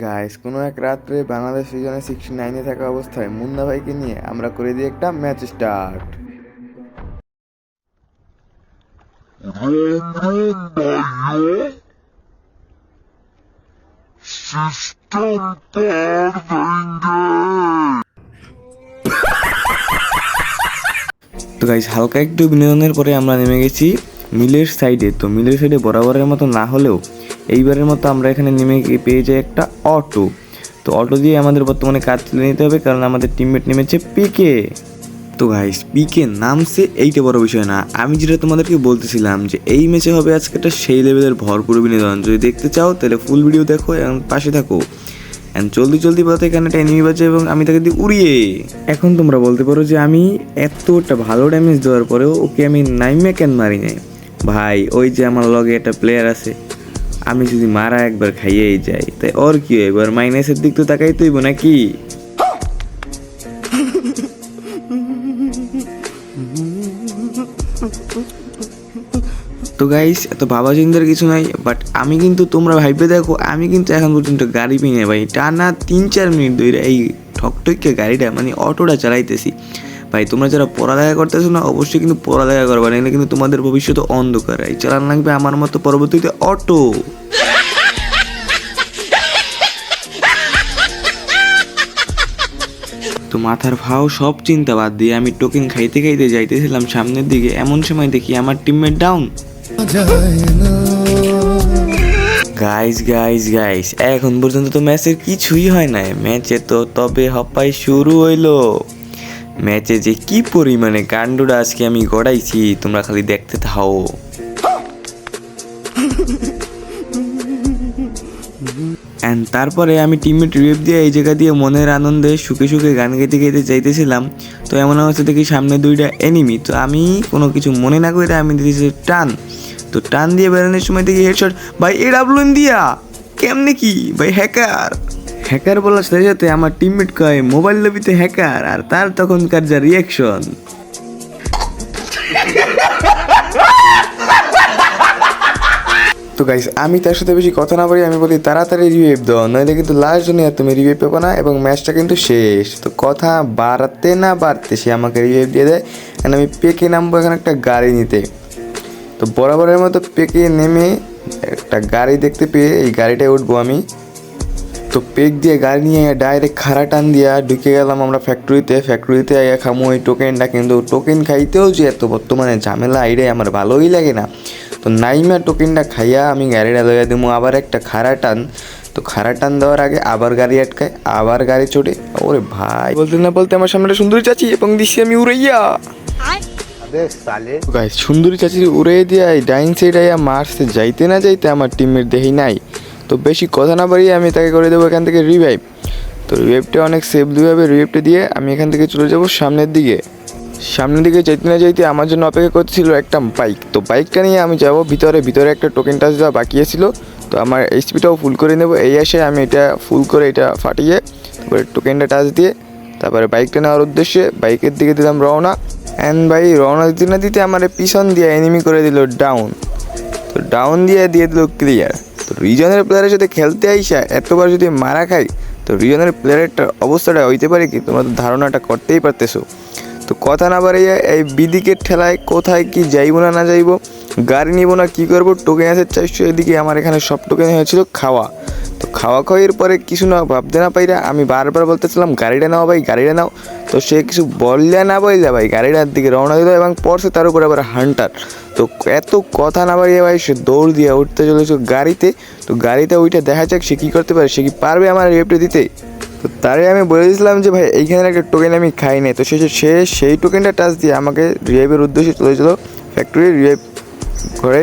Guys, কোনো এক রাত্রে বাংলাদেশ সিজনে 69-এ থাকা অবস্থায় মুন্না ভাইকে নিয়ে আমরা করে দিই একটা ম্যাচ স্টার্ট। তো গাইস, হালকা একটু বিনোদনের পরে আমরা নেমে গেছি মিলের সাইডে। তো মিলের সাইডে বরাবরের মতো না হলেও এইবারের মতো আমরা এখানে নেমে গিয়ে পেয়ে যাই একটা অটো। তো অটো দিয়ে আমাদের বর্তমানে কাজ তুলে নিতে হবে, কারণ আমাদের টিমমেট নেমেছে পিকে। তো গাইস, পিকে নামছে এইটা বড় বিষয় না, আমি যেটা তোমাদেরকে বলতেছিলাম যে এই ম্যাচে হবে আজকে একটা সেই লেভেলের ভরপুর বিনোদন। যদি দেখতে চাও তাহলে ফুল ভিডিও দেখো এবং পাশে থাকো। জলদি জলদি পথে এখানে একটা এনিমি বাজে এবং আমি তাকে দিই উড়িয়ে। এখন তোমরা বলতে পারো যে আমি এতটা ভালো ড্যামেজ দেওয়ার পরেও ওকে আমি নাইমে কেন মারি নাই। ভাই, ওই যে আমার লগে একটা প্লেয়ার আছে, আমি যদি মারা একবার খাইয়েই যাই তাই ওর কি, এবার মাইনাসের দিক তো তাকাই তুইব নাকি। তো গাইস, এত ভাবা চিন্তার কিছু নাই, বাট আমি কিন্তু, তোমরা ভাইবে দেখো, আমি কিন্তু এখন পর্যন্ত গাড়ি পিই না ভাই। টানা 3-4 মিনিট ধরে এই ঠকঠকে গাড়িটা মানে অটোটা চালাইতেছি। ভাই, তোমরা যারা পড়ালেখা করতেছো না, অবশ্যই কিন্তু পড়ালেখা করবা, নাহলে কিন্তু তোমাদের ভবিষ্যৎ অন্ধকার। এই চালান লাগবে আমার মতো পরবর্তীতে অটো। তো মাথার ভাও সব চিন্তা বাদ দিয়ে আমি টোকেন খাইতে খাইতে যাইতেছিলাম সামনের দিকে, এমন সময় দেখি আমার teammate down. Guys guys guys, এখন পর্যন্ত তো ম্যাচের কিছুই হয় নাই। ম্যাচে তো তবে হপাই শুরু হইলো। ম্যাচে যে কি পরিমাণে কাণ্ডটা আজকে আমি গড়াইছি, তোমরা খালি দেখতে থাও। তারপরে আমি টিমমেট রিভ দিয়ে এই জায়গা দিয়ে মনের আনন্দে সুখে সুখে গান গাইতে গাইতে যাইতেছিলাম। তো এমন অবস্থা দেখি সামনে 2টা এনিমি। তো আমি কোনো কিছু মনে না করে আমি দিয়েছি টান। তো টান দিয়ে বেরোনোর সময় দেখি হেডশট। ভাই, এডাব্লুএম দিয়া কেমনে কি ভাই, হ্যাকার বলার সাথে সাথে আমার টিমমেট কয় মোবাইল লবিতে হ্যাকার, আর তার তখনকার যা রিয়াকশন। তো গাইস, আমি তার সাথে বেশি কথা না বলি, আমি বলি তাড়াতাড়ি রিভাইভ দাও, নইলে কিন্তু লাস্ট জন্য আর তুমি রিভাইভ পাবো না এবং ম্যাচটা কিন্তু শেষ। তো কথা বাড়তে না বাড়তে সে আমাকে রিভাইভ দিয়ে দেয়। অ্যান্ড আমি পেকে নামবো এখন একটা গাড়ি নিতে। তো বরাবরের মতো পেকে নেমে একটা গাড়ি দেখতে পেয়ে এই গাড়িটায় উঠবো আমি। তো পেক দিয়ে গাড়ি নিয়ে ডাইরেক্ট খাড়া টান দিয়া ঢুকে গেলাম আমরা ফ্যাক্টরিতে আইয়া খামো এই টোকেনটা। কিন্তু টোকেন খাইতেও যে এত বর্তমানে ঝামেলা, এইটাই আমার ভালোই লাগে না। তো নাইমা টোকেনটা খাইয়া আমি গাড়িটা লইয়া দেবো আবার একটা খাড়া টান। তো খাড়া টান দেওয়ার আগে আবার গাড়ি আটকায়, আবার গাড়ি চড়ে। ওরে ভাই, বলতে না বলতে আমার সামনে সুন্দরী চাচি এবং দিচ্ছি আমি উড়াইয়া। গাইস, সুন্দরী চাচি উড়ে দিয়ে ডাইন সাইড আইয়া মারতে যাইতে না যাইতে আমার টিমের দেহি নাই। তো বেশি কথা না বাড়িয়ে আমি তাকে করে দেবো এখান থেকে রিভাইভ। তো রিভাইভটা অনেক সেফলি হবে, রিভাইভটা দিয়ে আমি এখান থেকে চলে যাব সামনের দিকে যাইতে না যাইতে আমার জন্য অপেক্ষা করছিল একটা বাইক। তো বাইকটা নিয়ে আমি যাব ভিতরে একটা টোকেন টাচ দেওয়া বাকি ছিল। তো আমার এইচপিটাও ফুল করে নেব। এই আসে আমি এটা ফুল করে এটা ফাটিয়ে তারপরে টোকেনটা টাচ দিয়ে তারপরে বাইকটা নেওয়ার উদ্দেশ্যে বাইকের দিকে দিলাম রওনা। ভাই, রওনা দিতে না দিতে আমার পিছন দিয়ে এনিমি করে দিল ডাউন। তো ডাউন দিয়ে দিল ক্লিয়ার। তো রিজনের প্লেয়ারের সাথে খেলতে আইসা এতবার যদি মারা খাই, তো রিজনের প্লেয়ারেরটার অবস্থাটা হইতে পারে কি, তোমরা তো ধারণাটা করতেই পারতেছো। তো কথা না বাড়াইয়া এই বিদিকের ঠেলায় কোথায় কি যাইবো না যাইবো, গাড়ি নিব না কি করবো, টোকেন আছে 400। এদিকে আমার এখানে সব টোকেন হয়েছিল খাওয়া। তো খাওয়ার পরে কিছু না ভাবতে না পাইরা আমি বারবার বলতেছিলাম গাড়িটা নাও ভাই, গাড়িটা নাও। তো সে কিছু বললে না বললে ভাই গাড়িটার দিকে রওনা দিল এবং পড়ছে তার উপরে আবার হান্টার। তো এত কথা না বাড়িয়ে ভাই সে দৌড় দিয়ে উঠতে চলেছে গাড়িতে। তো গাড়িতে ওইটা দেখা যাক সে কী করতে পারে, সে কি পারবে আমার রিভাইভটা দিতে। তো তারে আমি বলে দিয়েছিলাম যে ভাই এইখানে একটা টোকেন আমি খাই নাই। তো সে সেই টোকেনটা টাচ দিয়ে আমাকে রিভাইভের উদ্দেশ্যে চলেছিল ফ্যাক্টরি রিভাইভ করে।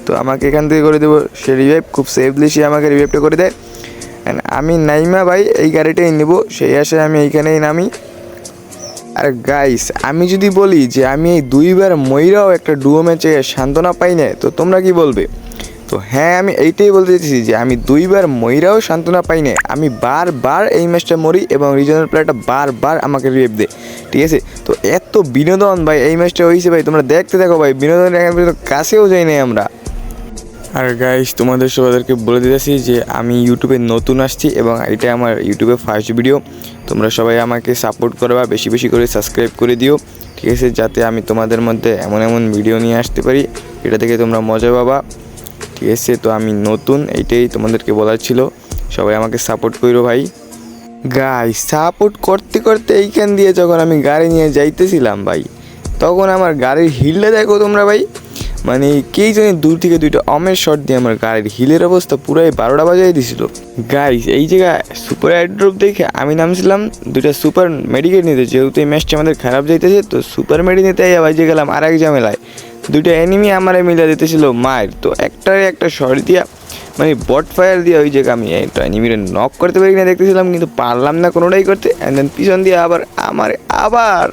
তো আমাকে এখান থেকে করে দেবো সে রিভাইভ, খুব সেফলি সে আমাকে রিভাইভটা করে দেয়। অ্যান্ড আমি নাইমা ভাই এই গাড়িটাই নেব, সেই আসে আমি এইখানেই নামি। আর গাইস, আমি যদি বলি যে আমি এই 2বার ময়রাও একটা ডুয়ো ম্যাচে সান্ত্বনা পাই না, তো তোমরা কি বলবে? তো হ্যাঁ, আমি এইটাই বলতে চাইছি যে আমি 2বার ময়রাও সান্ত্বনা পাই না। আমি বারবার এই ম্যাচটা মরি এবং রিজনাল প্লেয়ারটা বারবার আমাকে রিভাইভ দেয়, ঠিক আছে। তো এত বিনোদন ভাই এই ম্যাচটা হয়েছে ভাই, তোমরা দেখতে থাকো ভাই, বিনোদনের এখন পর্যন্ত কাছেও যাই নাই আমরা। আর গাইস তোমাদের সবাইকে বলে দিতেছি যে আমি ইউটিউবে নতুন আসছি এবং এটা আমার ইউটিউবে ফার্স্ট ভিডিও। তোমরা সবাই আমাকে সাপোর্ট করবা, বেশি বেশি করে সাবস্ক্রাইব করে দিও, ঠিক আছে, যাতে আমি তোমাদের মধ্যে এমন এমন ভিডিও নিয়ে আসতে পারি, এটা থেকে তোমরা মজা পাবা, ঠিক আছে। তো আমি নতুন, এইটাই তোমাদেরকে বলার ছিল, সবাই আমাকে সাপোর্ট করো ভাই। গাইস সাপোর্ট করতে করতে এইখান দিয়ে যখন আমি গাড়ি নিয়ে যাইতেছিলাম ভাই, তখন আমার গাড়ির হিলটা দেখো তোমরা ভাই, মানে কেই জানি দূর থেকে দুইটা অমের শট দিয়ে আমার গাড়ির হিলের অবস্থা পুরাই 12টা বাজাই দিছিল। গাইস এই জায়গায় সুপার এয়ারড্রপ দেখে আমি নামছিলাম দুইটা সুপার মেডিকেট নিতে, যেহেতু এই ম্যাচটা আমাদের খারাপ যাইতেছে, তো সুপার মেডি নিতে বাজে গেলাম আর এক ঝামেলায়। দুইটা এনিমি আমারে মিলে দিতেছিল মায়ের, তো একটা শট দিয়া মানে বট ফায়ার দিয়ে ওই জায়গায় আমি একটা এনিমিরে নক করতে পারি না দেখতেছিলাম, কিন্তু পারলাম না কোনোটাই করতে। অ্যান্ড দেন পিছন দিয়ে আবার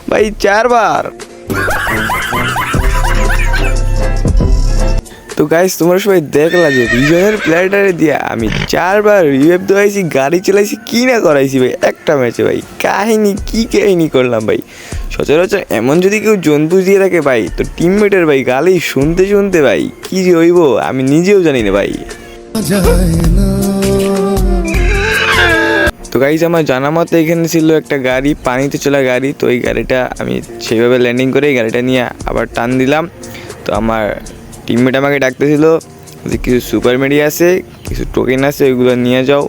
ভাই 4 বার। তো গাইস তোমরা সবাই দেখলা যে রিজনের প্লেয়ারটারে দিয়ে আমি 4 বার রিভাইভ দেওয়াইছি, গাড়ি চালাইছি, কি না করাইছি ভাই একটা ম্যাচে ভাই। কি কাহিনী করলাম ভাই। সচরাচর এমন যদি কেউ জন্তু দিয়ে থাকে ভাই, তো টিমমেটের ভাই গালি শুনতে শুনতে ভাই কি যে হইব আমি নিজেও জানি না ভাই। তো গাইস আমার জানা মতো এখানে ছিল একটা গাড়ি, পানিতে চলা গাড়ি, তো এই গাড়িটা আমি সেইভাবে ল্যান্ডিং করে এই গাড়িটা নিয়ে আবার টান দিলাম। তো আমার টিমমেট আমাকে ডাকতেছিল যে কিছু সুপার মেডি আছে, কিছু টোকেন আছে, ওইগুলো নিয়ে যাও,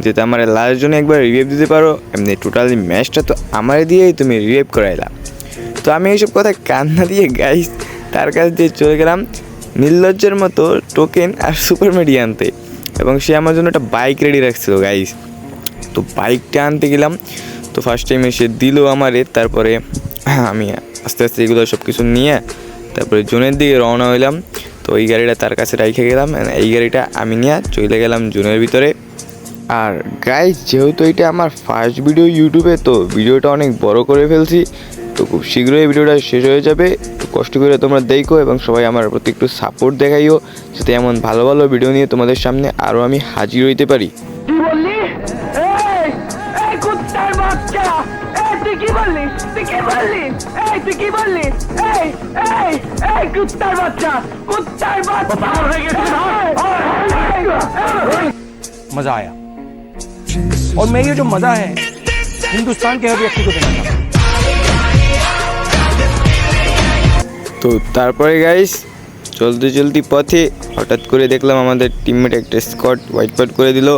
যাতে আমার লাস্ট জন্য একবার রিভাইভ দিতে পারো। এমনি টোটালি ম্যাচটা তো আমার দিয়েই তুমি রিভাইভ করাইলা। তো আমি এইসব কথা কান্না দিয়ে গাইস তার কাছ দিয়ে চলে গেলাম নির্লজ্জের মতো টোকেন আর সুপার মেডি আনতে, এবং সে আমার জন্য একটা বাইক রেডি রাখছিল গাইস। তো বাইকটা আনতে গেলাম, তো ফার্স্ট টাইমে সে দিল আমারে, তারপরে আমি আস্তে আস্তে এগুলো সব কিছু নিয়ে তারপরে জোনের দিকে রওনা হইলাম। তো এই গাড়িটা তার কাছে রেখে গেলাম, এই গাড়িটা আমি নিয়ে চলে গেলাম জোনের ভিতরে। আর গাইস যেহেতু এটা আমার ফার্স্ট ভিডিও ইউটিউবে, তো ভিডিওটা অনেক বড় করে ফেলছি, তো খুব শীঘ্রই ভিডিওটা শেষ হয়ে যাবে। তো কষ্ট করে তোমরা দেখো এবং সবাই আমার প্রতি একটু সাপোর্ট দেখাইও, যাতে এমন ভালো ভালো ভিডিও নিয়ে তোমাদের সামনে আরও আমি হাজির হইতে পারি। मजा आया और मैं ये जो मजा है हिंदुस्तान के हर व्यक्ति को देना चाहता हूं। তো তারপরে গাইস চলতি পথে হঠাৎ করে দেখলাম আমাদের টিমমেট একটা স্কট হোয়াইট পাউট করে দিল,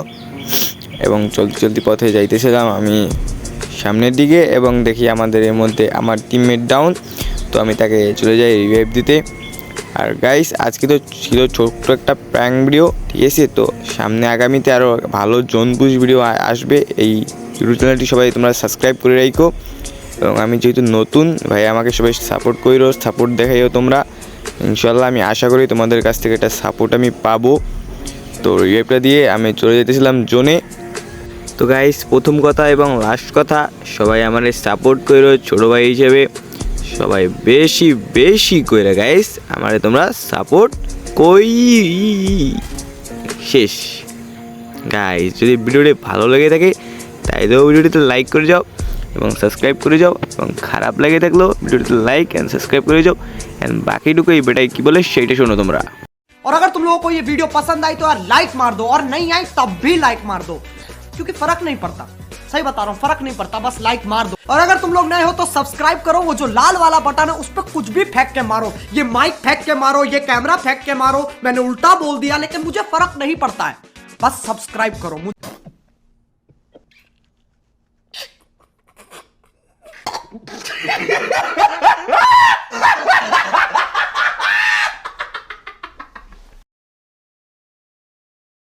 এবং চলতি পথে যাইতেছিলাম আমি সামনের দিকে, এবং দেখি আমাদের এর মধ্যে আমার টিমমেট ডাউন। তো আমি তাকে চলে যাই রিভাইভ দিতে। আর গাইস আজকে তো ছিল ছোট্ট একটা প্র্যাঙ্ক ভিডিও, ঠিক আছে। তো সামনে আগামীতে আরও ভালো জোনপুশ ভিডিও আসবে। এই ইউটিউব চ্যানেলটি সবাই তোমরা সাবস্ক্রাইব করে রাখো, এবং আমি যেহেতু নতুন ভাই আমাকে সবাই সাপোর্ট করো, সাপোর্ট দেখাইও তোমরা। ইনশাল্লাহ আমি আশা করি তোমাদের কাছ থেকে একটা সাপোর্ট আমি পাবো। তো রিভাইভটা দিয়ে আমি চলে যেতেছিলাম জোনে। তো গাইস প্রথম কথা এবং লাস্ট কথা, সবাই আমার সাপোর্ট করো ছোটো ভাই হিসেবে, সবাই বেশি বেশি কইরা গাইস আমারে তোমরা সাপোর্ট কই শেষ। গাইস যদি ভিডিওটি ভালো লেগে থাকে তাই তো ভিডিওটিতে লাইক করে যাও এবং সাবস্ক্রাইব করে যাও, এবং খারাপ লাগে থাকলেও ভিডিওটিতে লাইক অ্যান্ড সাবস্ক্রাইব করে যাও। অ্যান্ড বাকিটুকু এই বেটাই কি বলে সেইটা শোনো তোমরা। और अगर तुम लोगों को ये वीडियो पसंद आई तो यार लाइक मार दो, और नहीं आई तब भी लाइक मार दो, क्योंकि फर्क नहीं पड़ता, सही बता रहा हूँ, फर्क नहीं पड़ता, बस लाइक मार दो। और अगर तुम लोग नए हो तो सब्सक्राइब करो, वो जो लाल वाला बटन है उस पर कुछ भी फेंक के मारो, ये माइक फेंक के मारो, ये कैमरा फेंक के मारो, मैंने उल्टा बोल दिया लेकिन मुझे फर्क नहीं पड़ता है, बस सब्सक्राइब करो।